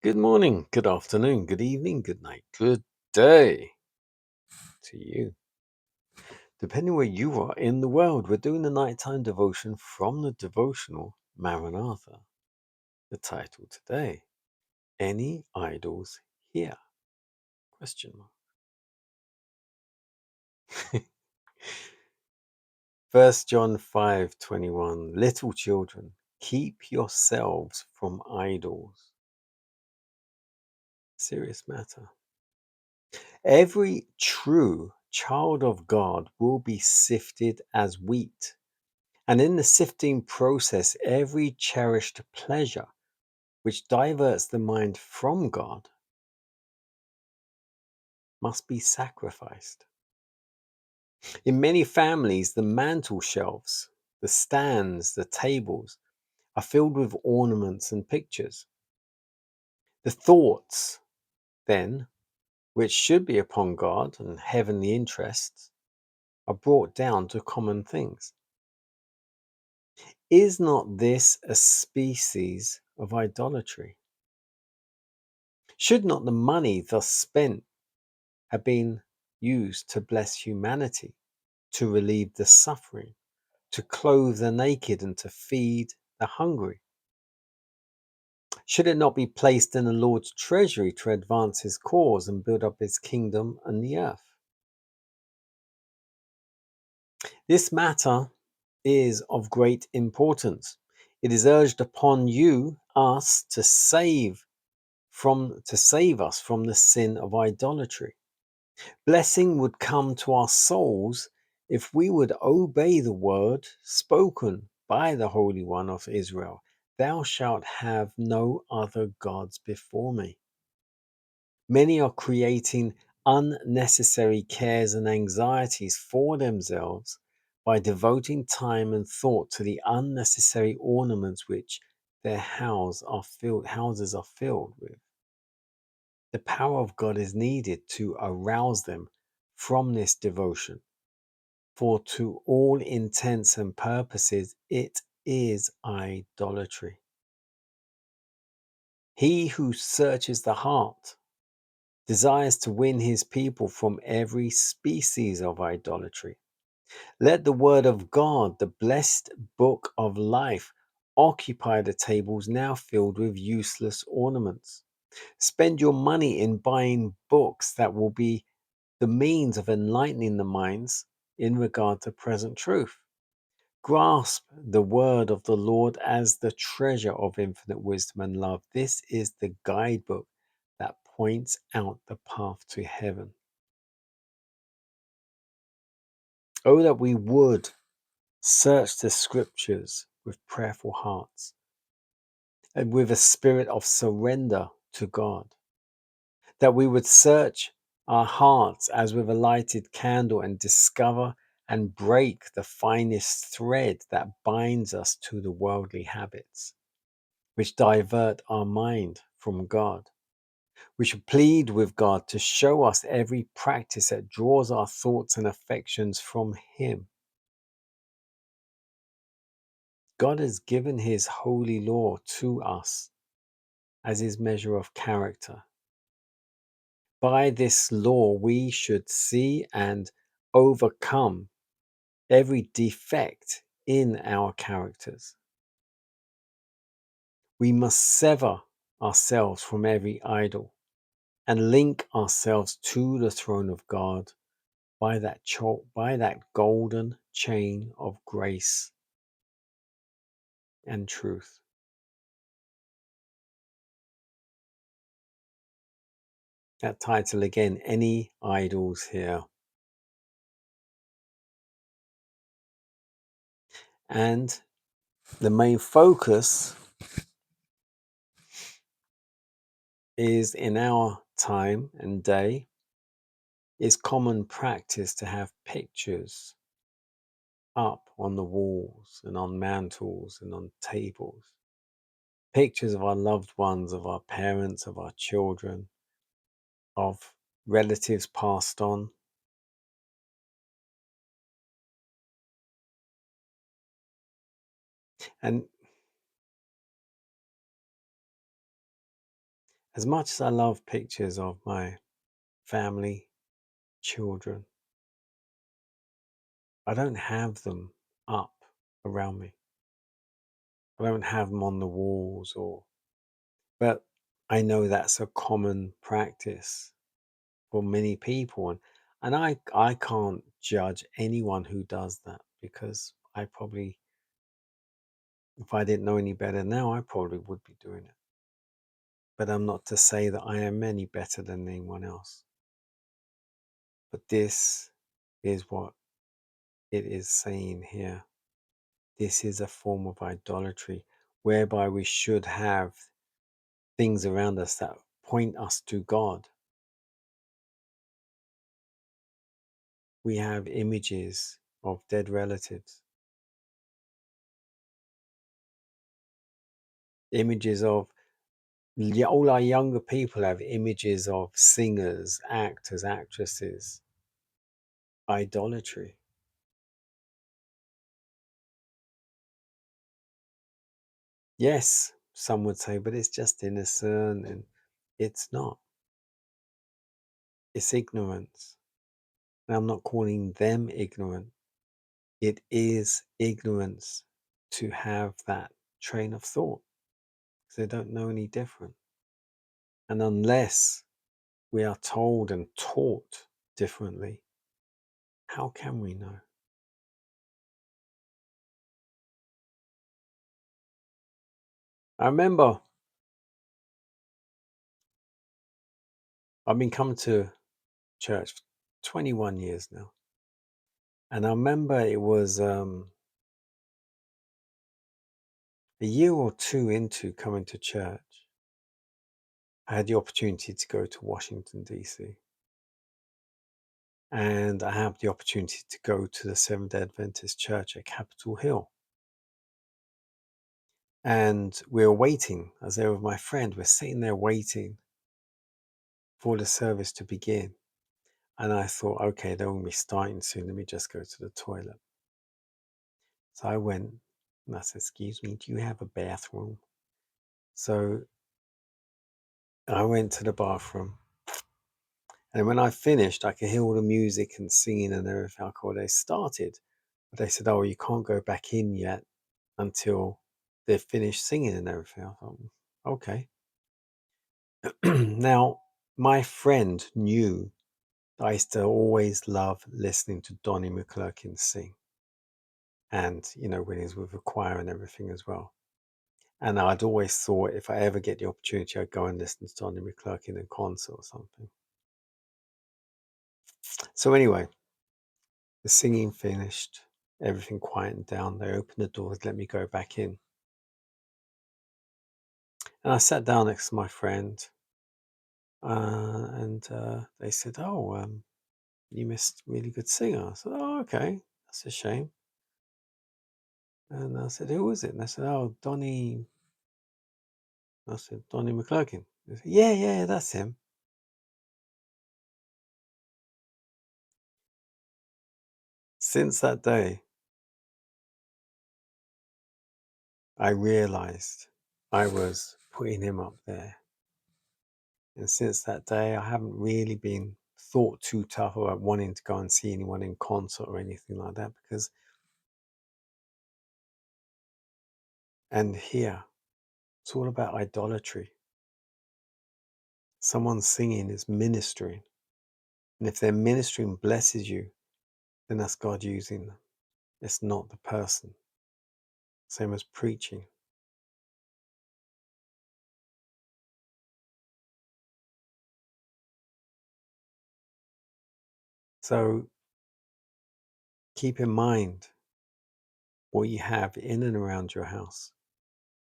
Good morning, good afternoon, good evening, good night, good day to you. Depending where you are in the world, we're doing the nighttime devotion from the devotional Maranatha. The title today, Any Idols Here? Question mark. 1 John 5:21. Little children, keep yourselves from idols. Serious matter. Every true child of God will be sifted as wheat. And in the sifting process, every cherished pleasure which diverts the mind from God must be sacrificed. In many families, the mantel shelves, the stands, the tables are filled with ornaments and pictures. The thoughts, then, which should be upon God and heavenly interests, are brought down to common things. Is not this a species of idolatry? Should not the money thus spent have been used to bless humanity, to relieve the suffering, to clothe the naked, and to feed the hungry? Should it not be placed in the Lord's treasury to advance his cause and build up his kingdom on the earth? This matter is of great importance. It is urged upon you, us, to save us from the sin of idolatry. Blessing would come to our souls if we would obey the word spoken by the Holy One of Israel. Thou shalt have no other gods before me. Many are creating unnecessary cares and anxieties for themselves by devoting time and thought to the unnecessary ornaments which their houses are filled with. The power of God is needed to arouse them from this devotion, for to all intents and purposes it is idolatry. He who searches the heart desires to win his people from every species of idolatry. Let the word of God, the blessed book of life, occupy the tables now filled with useless ornaments. Spend your money in buying books that will be the means of enlightening the minds in regard to present truth. Grasp the word of the Lord as the treasure of infinite wisdom and love. This is the guidebook that points out the path to heaven. Oh, that we would search the scriptures with prayerful hearts and with a spirit of surrender to God. That we would search our hearts as with a lighted candle and discover and break the finest thread that binds us to the worldly habits, which divert our mind from God. We should plead with God to show us every practice that draws our thoughts and affections from Him. God has given His holy law to us as His measure of character. By this law, we should see and overcome every defect in our characters. We must sever ourselves from every idol and link ourselves to the throne of God by that golden chain of grace and truth. That title again, Any Idols Here? And the main focus is in our time and day is common practice to have pictures up on the walls and on mantles and on tables. Pictures of our loved ones, of our parents, of our children, of relatives passed on. And As much as I love pictures of my family, children, I don't have them up around me. I don't have them on the walls but I know that's a common practice for many people. And I can't judge anyone who does that because I probably, if I didn't know any better now, I probably would be doing it. But I'm not to say that I am any better than anyone else. But this is what it is saying here. This is a form of idolatry whereby we should have things around us that point us to God. We have images of dead relatives, images of all our younger people have images of singers, actors, actresses. Idolatry. Yes, some would say, but it's just innocent, and it's not. It's ignorance. And I'm not calling them ignorant. It is ignorance to have that train of thought because they don't know any different. And unless we are told and taught differently, how can we know? I remember I've been coming to church for 21 years now. And I remember it was a year or two into coming to church, I had the opportunity to go to Washington, D.C. And I had the opportunity to go to the Seventh-day Adventist Church at Capitol Hill. And we were waiting. I was there with my friend. We're sitting there waiting for the service to begin. And I thought, okay, they're going to be starting soon. Let me just go to the toilet. So I went and I said, excuse me, do you have a bathroom? So I went to the bathroom. And when I finished, I could hear all the music and singing and everything. I thought they started. But they said, oh, you can't go back in yet until they've finished singing and everything. I thought, okay. Now, my friend knew that I used to always love listening to Donnie McClurkin sing. And, when he was with the choir and everything as well. And I'd always thought if I ever get the opportunity, I'd go and listen to Donnie McClurkin in concert or something. So anyway, the singing finished, everything quietened down. They opened the doors, let me go back in. And I sat down next to my friend, and they said, oh, you missed a really good singer. I said, oh, okay, that's a shame. And I said, who was it? And they said, oh, Donnie. I said, Donnie McClurkin. They said, yeah, that's him. Since that day, I realized I was putting him up there. And since that day, I haven't really been thought too tough about wanting to go and see anyone in concert or anything like that and here, it's all about idolatry. Someone singing is ministering. And if their ministering blesses you, then that's God using them. It's not the person. Same as preaching. So keep in mind what you have in and around your house,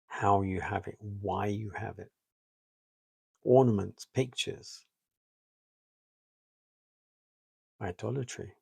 how you have it, why you have it. Ornaments, pictures, idolatry.